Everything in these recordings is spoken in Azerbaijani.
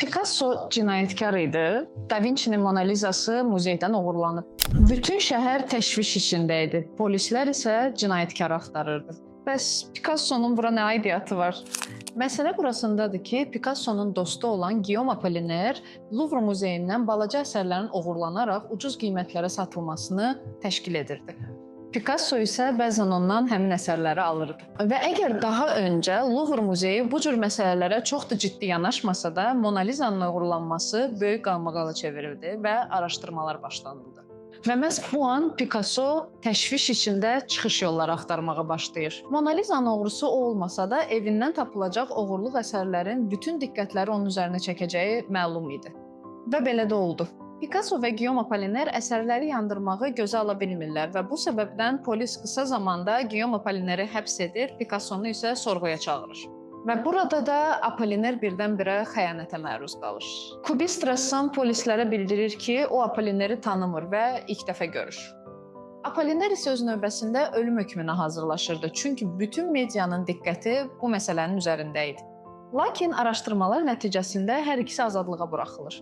Picasso cinayətkar idi. Da Vinci-nin Mona Lisası muzeydən oğurlanıb. Bütün şəhər təşviş içində idi. Polislər isə cinayətkarı axtarırdı. Bəs Picasso-nun bura nə aidiyyatı var? Məsələ burasındadır ki, Picasso-nun dostu olan Guillaume Apollinaire Louvre muzeyindən balaca əsərlərin oğurlanaraq ucuz qiymətlərə satılmasını təşkil edirdi. Picasso isə bəzən ondan həmin əsərləri alırdı. Və əgər daha öncə Louvre muzeyi bu cür məsələlərə çox da ciddi yanaşmasa da, Mona Lisa'nın oğurlanması böyük qalmaqala çevirildi və araşdırmalar başlanıldı. Və məhz bu an Picasso təşviş içində çıxış yolları axtarmağa başlayır. Mona Lisa'nın oğrusu o olmasa da, evindən tapılacaq oğurluq əsərlərin bütün diqqətləri onun üzərinə çəkəcəyi məlum idi. Və belə də oldu. Picasso və Guillaume Apollinaire əsərləri yandırmağı gözə ala bilmirlər və bu səbəbdən polis qısa zamanda Guillaume Apollinaire-i həbs edir, Picasso-nu isə sorğuya çağırır. Və burada da Apollinaire birdən-birə xəyanətə məruz qalır. Kubist rəssam polislərə bildirir ki, o Apollinaire-i tanımır və ilk dəfə görür. Apollinaire isə öz növbəsində ölüm hökmünə hazırlaşırdı, çünki bütün medianın diqqəti bu məsələnin üzərində idi. Lakin araşdırmalar nəticəsində hər ikisi azadlığa buraxılır.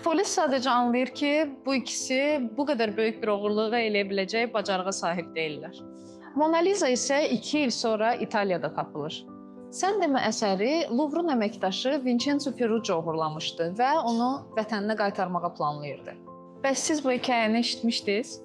Polis sadəcə anlayır ki, bu ikisi bu qədər böyük bir oğurluğu eləyə biləcək bacarığa sahib deyillər. Mona Lisa isə 2 il sonra İtaliyada tapılır. Sən demə əsəri Louvre-un əməkdaşı Vincenzo Ferruccio oğurlamışdı və onu vətəninə qaytarmağa planlayırdı. Bəs siz bu hekayəni eşitmişdiniz?